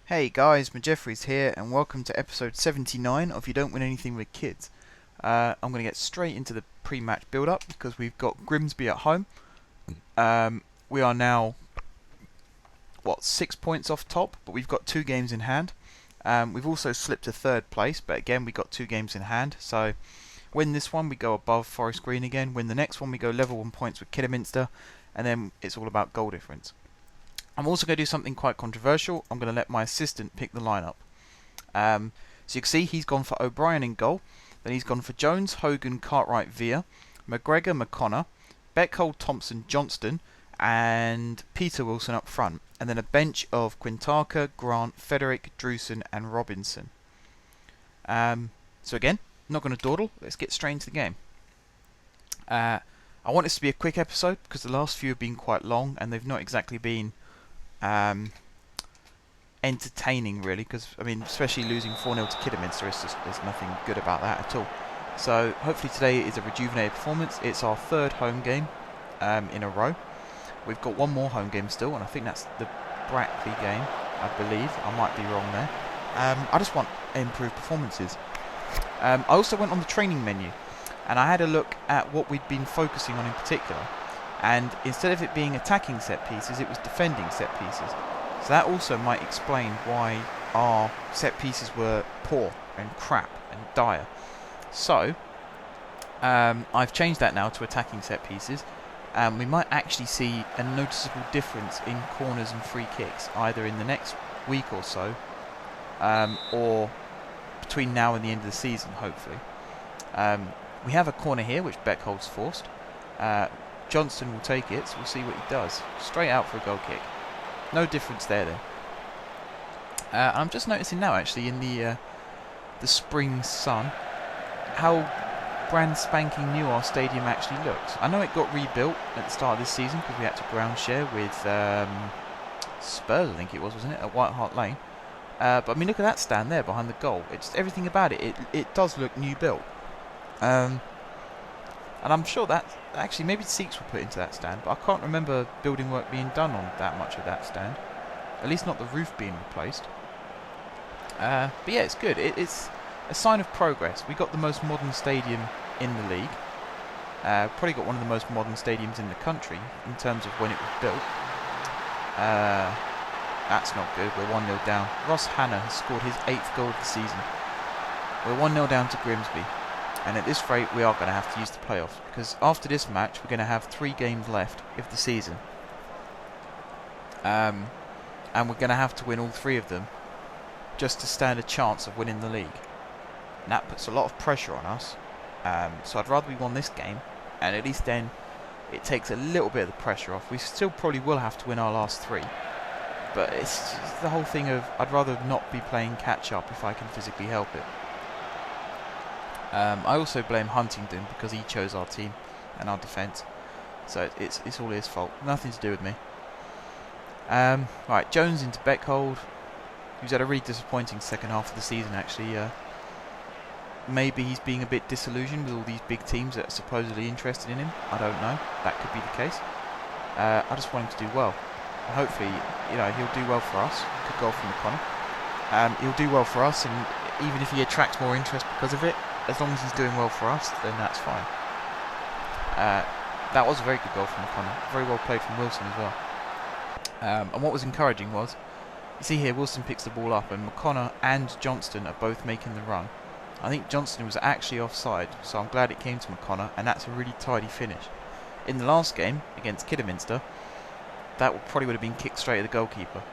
Hey guys, Jeffries here, and welcome to episode 79 of You Don't Win Anything with Kids. I'm going to get straight into the pre-match build-up because we've got Grimsby at home. We are now, 6 points off top, but we've got 2 games in hand. We've also slipped to 3rd place, but again, we've got 2 games in hand. So, win this one, we go above Forest Green again. Win the next one, we go level 1 points with Kidderminster, and then it's all about goal difference. I'm also going to do something quite controversial. I'm going to let my assistant pick the lineup. So you can see he's gone for O'Brien in goal. Then he's gone for Jones, Hogan, Cartwright, Villa, McGregor, McConnor, Beckhold, Thompson, Johnston, and Peter Wilson up front. And then a bench of Quintaka, Grant, Frederick, Drewson, and Robinson. So again, not going to dawdle. Let's get straight into the game. I want this to be a quick episode because the last few have been quite long and they've not exactly been entertaining really, because I mean, especially losing 4-0 to Kidderminster, there's nothing good about that at all. So hopefully today is a rejuvenated performance. It's our 3rd home game in a row. We've got one more home game still, and I think that's the Brackley game, I believe. I might be wrong there. I just want improved performances. I also went on the training menu and I had a look at what we'd been focusing on in particular. And instead of it being attacking set pieces, it was defending set pieces. So that also might explain why our set pieces were poor and crap and dire. So, I've changed that now to attacking set pieces. We might actually see a noticeable difference in corners and free kicks, either in the next week or so, or between now and the end of the season, hopefully. We have a corner here, which Beckhold's forced. Johnston will take it, so we'll see what he does. Straight out for a goal kick. No difference there then. I'm just noticing now, actually, in the spring sun, how brand spanking new our stadium actually looks. I know it got rebuilt at the start of this season because we had to ground share with Spurs, I think it was, wasn't it, at White Hart Lane. But I mean, look at that stand there behind the goal. It's everything about it. It does look new built. And I'm sure that actually maybe seats were put into that stand, but I can't remember building work being done on that much of that stand. At least not the roof being replaced. But yeah, it's good. It's a sign of progress. We got the most modern stadium in the league. Probably got one of the most modern stadiums in the country in terms of when it was built. That's not good. We're 1-0 down. Ross Hanna has scored his 8th goal of the season. We're 1-0 down to Grimsby. And at this rate, we are going to have to use the playoffs, because after this match, we're going to have 3 games left of the season. And we're going to have to win all 3 of them just to stand a chance of winning the league. And that puts a lot of pressure on us. So I'd rather we won this game, and at least then it takes a little bit of the pressure off. We still probably will have to win our last 3. But it's just the whole thing of I'd rather not be playing catch-up if I can physically help it. I also blame Huntingdon because he chose our team and our defence, so it's all his fault. Nothing to do with me. Right, Jones into Beckhold, who's had a really disappointing second half of the season actually. Maybe he's being a bit disillusioned with all these big teams that are supposedly interested in him. I don't know. That could be the case. I just want him to do well. And hopefully, he'll do well for us. Good goal from McConnor. He'll do well for us, and even if he attracts more interest because of it, as long as he's doing well for us, then that's fine. That was a very good goal from McConnor. Very well played from Wilson as well. And what was encouraging was, you see here, Wilson picks the ball up, and McConnor and Johnston are both making the run. I think Johnston was actually offside, so I'm glad it came to McConnor, and that's a really tidy finish. In the last game, against Kidderminster, that probably would have been kicked straight at the goalkeeper.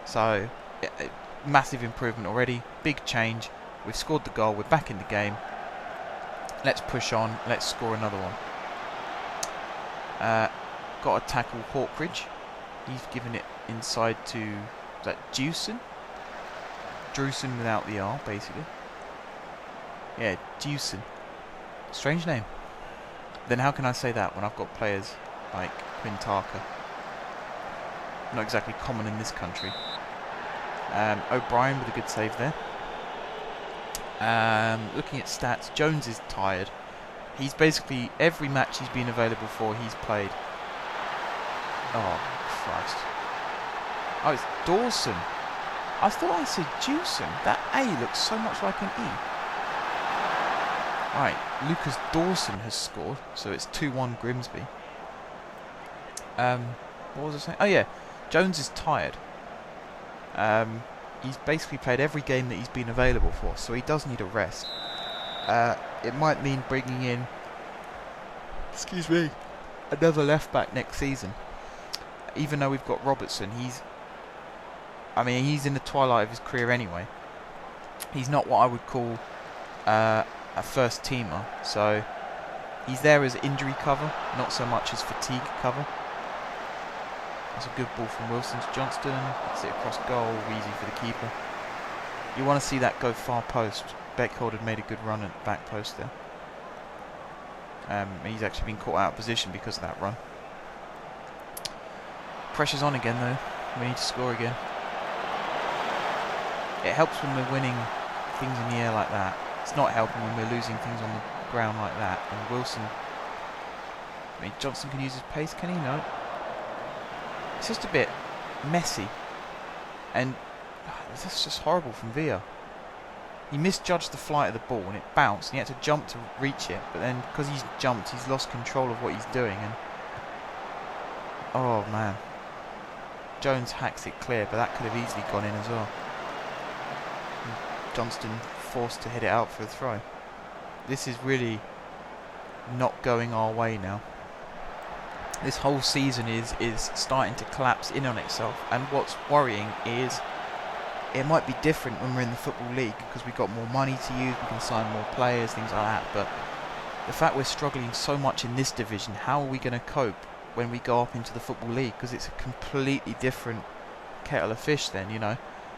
So, massive improvement already, big change. We've scored the goal, we're back in the game. Let's push on. Let's score another one. Got to tackle Hawkridge. He's given it inside to, is that Drewson? Drewson without the R, basically. Yeah, Drewson. Strange name. Then how can I say that when I've got players like Quintaka? Not exactly common in this country. O'Brien with a good save there. Looking at stats, Jones is tired. He's basically, every match he's been available for, he's played. Oh, Christ. Oh, it's Dawson. I thought I said Jewson. That A looks so much like an E. Right, Lucas Dawson has scored, so it's 2-1 Grimsby. What was I saying? Oh yeah, Jones is tired. He's basically played every game that he's been available for, so he does need a rest. It might mean bringing in, excuse me, another left back next season. Even though we've got Robertson, he's in the twilight of his career anyway. He's not what I would call a first teamer, so he's there as injury cover, not so much as fatigue cover. That's a good ball from Wilson to Johnston. Gets it across goal, easy for the keeper. You want to see that go far post. Beckhold had made a good run at the back post there. He's actually been caught out of position because of that run. Pressure's on again though. We need to score again. It helps when we're winning things in the air like that. It's not helping when we're losing things on the ground like that. And Wilson, Johnson can use his pace, can he? No. It's just a bit messy, and that's just horrible from Villa. He misjudged the flight of the ball and it bounced and he had to jump to reach it, but then because he's jumped he's lost control of what he's doing, and oh man, Jones hacks it clear, but that could have easily gone in as well. And Johnston forced to hit it out for a throw. This is really not going our way now. This whole season is starting to collapse in on itself, and what's worrying is it might be different when we're in the Football League because we've got more money to use, we can sign more players, things like that, but the fact we're struggling so much in this division, how are we going to cope when we go up into the Football League? Because it's a completely different kettle of fish then, you know.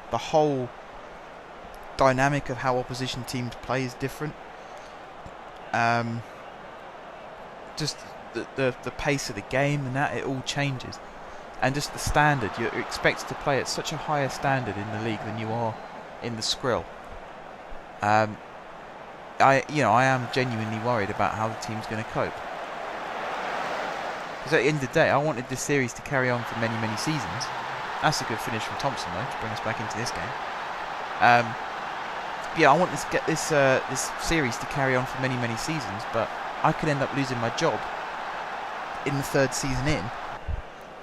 The whole dynamic of how opposition teams play is different. Just the pace of the game and that, it all changes, and just the standard, you're expected to play at such a higher standard in the league than you are in the Skrill. I am genuinely worried about how the team's going to cope, because at the end of the day I wanted this series to carry on for many seasons. That's a good finish from Thompson though to bring us back into this game. I want this series to carry on for many seasons, but I could end up losing my job in the third season in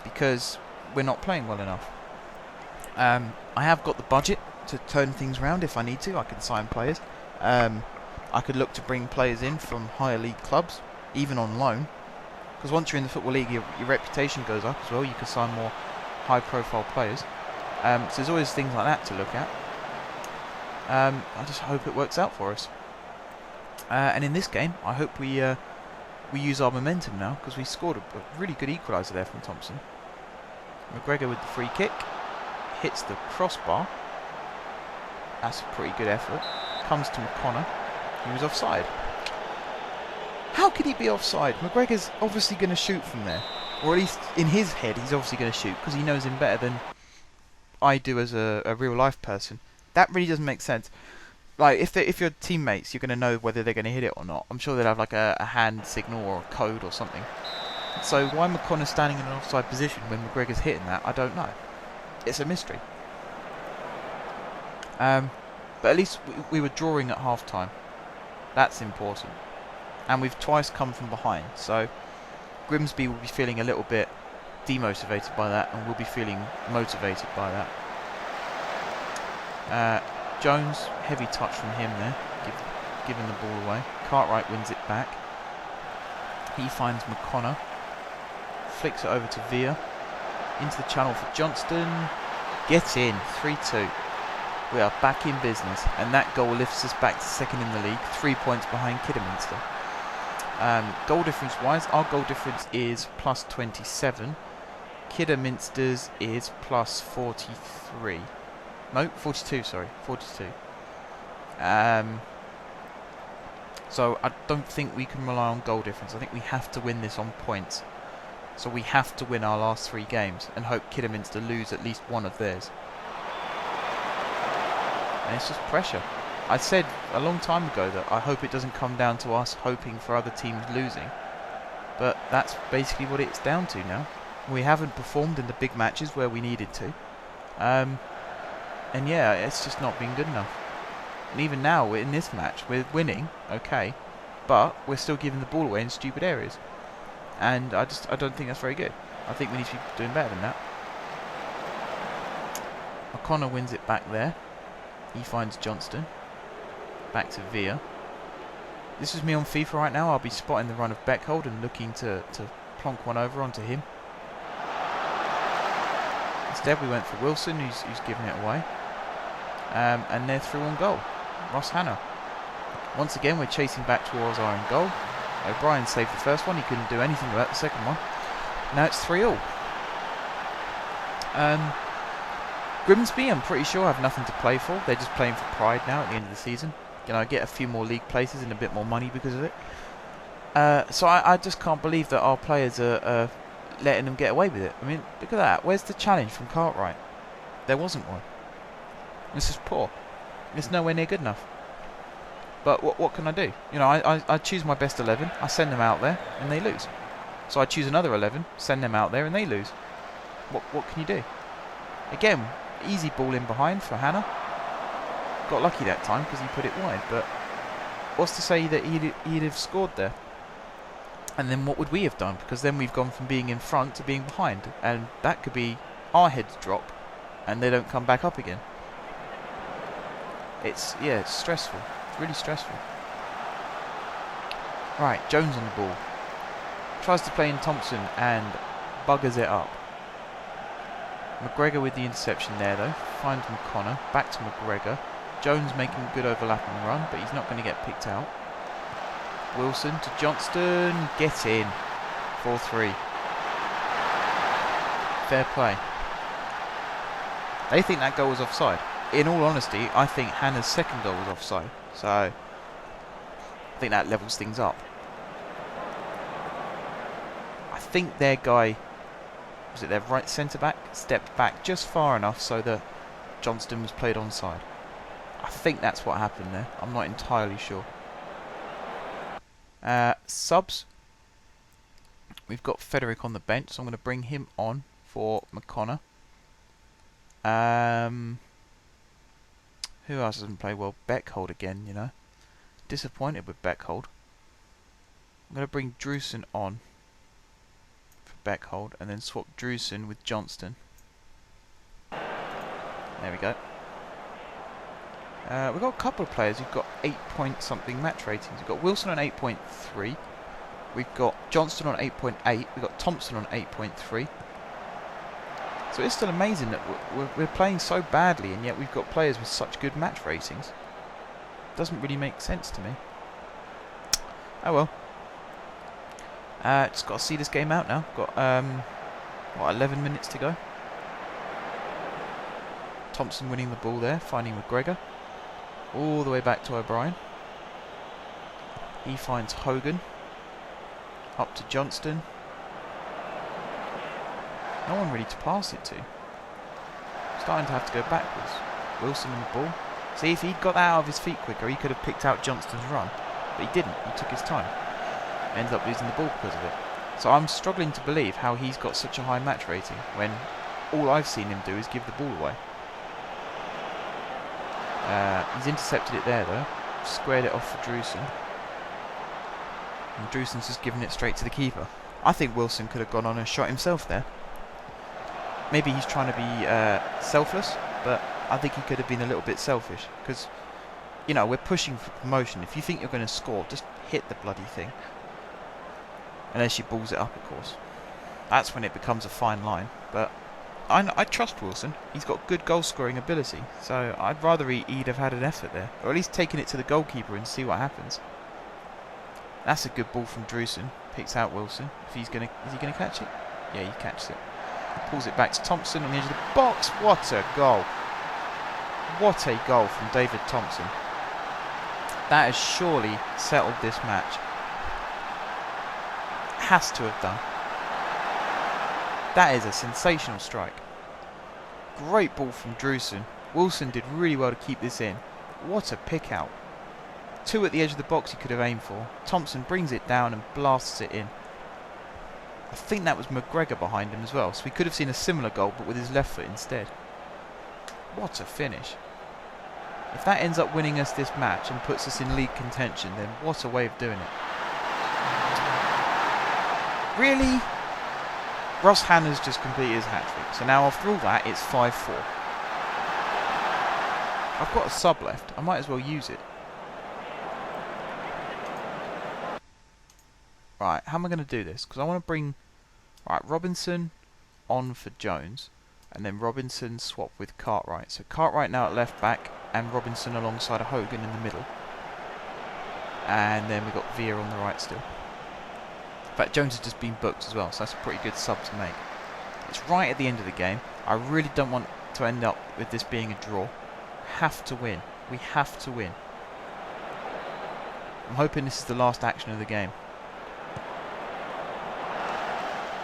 because we're not playing well enough. I have got the budget to turn things around if I need to. I can sign players. I could look to bring players in from higher league clubs, even on loan, because once you're in the Football League your reputation goes up as well. You can sign more high profile players. So there's always things like that to look at. I just hope it works out for us. And in this game I hope we use our momentum now, because we scored a really good equaliser there from Thompson. McGregor with the free kick, hits the crossbar. That's a pretty good effort. Comes to McConnor. He was offside. How could he be offside? McGregor's obviously going to shoot from there, or at least in his head he's obviously going to shoot because he knows him better than I do as a real life person. That really doesn't make sense. Like, if you're teammates, you're going to know whether they're going to hit it or not. I'm sure they'll have like a hand signal or a code or something. So why McConnor standing in an offside position when McGregor's hitting that, I don't know. It's a mystery. But at least we were drawing at half time. That's important. And we've twice come from behind. So Grimsby will be feeling a little bit demotivated by that, and we'll be feeling motivated by that. Jones, heavy touch from him there, giving the ball away. Cartwright wins it back. He finds McConnor, flicks it over to Villa, into the channel for Johnston. Get in, 3-2. We are back in business, and that goal lifts us back to second in the league, 3 points behind Kidderminster. Goal difference wise, our goal difference is plus 27. Kidderminster's is plus 43. No, 42, sorry. 42. So I don't think we can rely on goal difference. I think we have to win this on points. So we have to win our last 3 games and hope Kidderminster lose at least one of theirs. And it's just pressure. I said a long time ago that I hope it doesn't come down to us hoping for other teams losing. But that's basically what it's down to now. We haven't performed in the big matches where we needed to. And yeah, it's just not been good enough. And even now, in this match, we're winning, okay, but we're still giving the ball away in stupid areas. And I don't think that's very good. I think we need to be doing better than that. O'Connor wins it back there. He finds Johnston. Back to Villa. This is me on FIFA right now. I'll be spotting the run of Beckhold and looking to plonk one over onto him. Instead we went for Wilson, who's giving it away. And they're through on goal. Ross Hannah. Once again we're chasing back towards our own goal. O'Brien saved the first one. He couldn't do anything about the second one. Now it's 3-all. Grimsby, I'm pretty sure, have nothing to play for. They're just playing for pride now at the end of the season. You know, get a few more league places and a bit more money because of it. So I just can't believe that our players are letting them get away with it. I mean, look at that. Where's the challenge from Cartwright? There wasn't one. This is poor. It's nowhere near good enough. But what can I do? You know, I choose my best 11. I send them out there and they lose. So I choose another 11, send them out there and they lose. What can you do? Again, easy ball in behind for Hannah. Got lucky that time because he put it wide. But what's to say that he'd have scored there? And then what would we have done? Because then we've gone from being in front to being behind. And that could be our heads drop and they don't come back up again. It's stressful. It's really stressful. Right, Jones on the ball. Tries to play in Thompson and buggers it up. McGregor with the interception there though. Finds McConnor. Back to McGregor. Jones making a good overlapping run, but he's not going to get picked out. Wilson to Johnston. Get in. 4-3. Fair play. They think that goal was offside. In all honesty, I think Hannah's second goal was offside. So, I think that levels things up. I think their guy, was it their right centre-back, stepped back just far enough so that Johnston was played onside. I think that's what happened there. I'm not entirely sure. Subs. We've got Frederick on the bench, so I'm going to bring him on for McConnor. Who else doesn't play well? Beckhold again, you know. Disappointed with Beckhold. I'm going to bring Drewson on for Beckhold and then swap Drewson with Johnston. There we go. We've got a couple of players who've got 8-point-something match ratings. We've got Wilson on 8.3. We've got Johnston on 8.8. We've got Thompson on 8.3. So it's still amazing that we're playing so badly and yet we've got players with such good match ratings. Doesn't really make sense to me. Oh well. Just got to see this game out now. Got 11 minutes to go. Thompson winning the ball there, finding McGregor. All the way back to O'Brien. He finds Hogan. Up to Johnston. No one really to pass it to. Starting to have to go backwards. Wilson on the ball. See, if he'd got that out of his feet quicker, he could have picked out Johnston's run. But he didn't. He took his time. Ended up losing the ball because of it. So I'm struggling to believe how he's got such a high match rating when all I've seen him do is give the ball away. He's intercepted it there though. Squared it off for Drewson. And Drewson's just given it straight to the keeper. I think Wilson could have gone on and shot himself there. Maybe he's trying to be selfless, but I think he could have been a little bit selfish. Because, you know, we're pushing for promotion. If you think you're going to score, just hit the bloody thing. Unless she balls it up, of course. That's when it becomes a fine line. But I trust Wilson. He's got good goal-scoring ability. So I'd rather he'd have had an effort there. Or at least taken it to the goalkeeper and see what happens. That's a good ball from Drewson. Picks out Wilson. Is he going to catch it? Yeah, he catches it. Pulls it back to Thompson on the edge of the box. What a goal. What a goal from David Thompson. That has surely settled this match. Has to have done. That is a sensational strike. Great ball from Drewson. Wilson did really well to keep this in. What a pick out. 2 at the edge of the box he could have aimed for. Thompson brings it down and blasts it in. I think that was McGregor behind him as well, so we could have seen a similar goal but with his left foot instead. What a finish. If that ends up winning us this match and puts us in league contention, then what a way of doing it. Really? Ross Hannah's just completed his hat-trick. So now after all that, it's 5-4. I've got a sub left. I might as well use it. Right, how am I going to do this? Because I want to bring... Right, Robinson on for Jones. And then Robinson swap with Cartwright. So Cartwright now at left back. And Robinson alongside of Hogan in the middle. And then we've got Villa on the right still. In fact, Jones has just been booked as well. So that's a pretty good sub to make. It's right at the end of the game. I really don't want to end up with this being a draw. Have to win. We have to win. I'm hoping this is the last action of the game.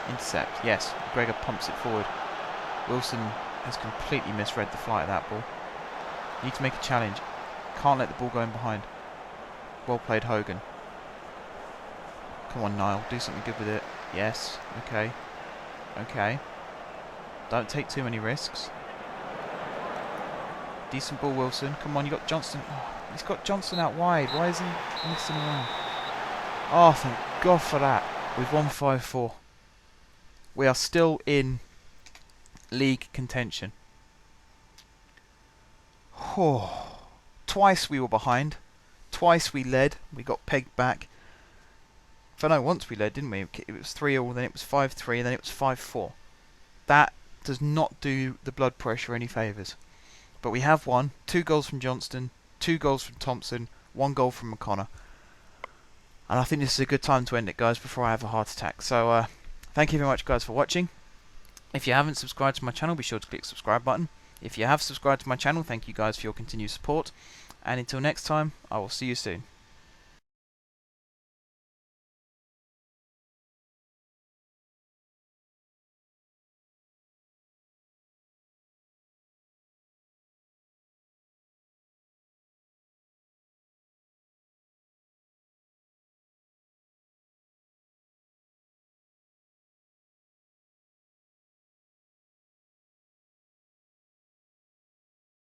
Intercept, yes. Gregor pumps it forward. Wilson has completely misread the flight of that ball. Need to make a challenge. Can't let the ball go in behind. Well played, Hogan. Come on, Niall. Do something good with it. Yes. Okay. Okay. Don't take too many risks. Decent ball, Wilson. Come on, you got Johnston. Oh, he's got Johnston out wide. Why isn't he missing around? Oh, thank God for that. We've won 5-4. We are still in league contention. Oh, twice we were behind. Twice we led. We got pegged back. For no, once we led, didn't we? It was 3-all, then it was 5-3, and then it was 5-4. That does not do the blood pressure any favours. But we have won. 2 goals from Johnston, 2 goals from Thompson, 1 goal from McConnor. And I think this is a good time to end it, guys, before I have a heart attack. So, thank you very much, guys, for watching. If you haven't subscribed to my channel, be sure to click the subscribe button. If you have subscribed to my channel, thank you guys for your continued support. And until next time, I will see you soon.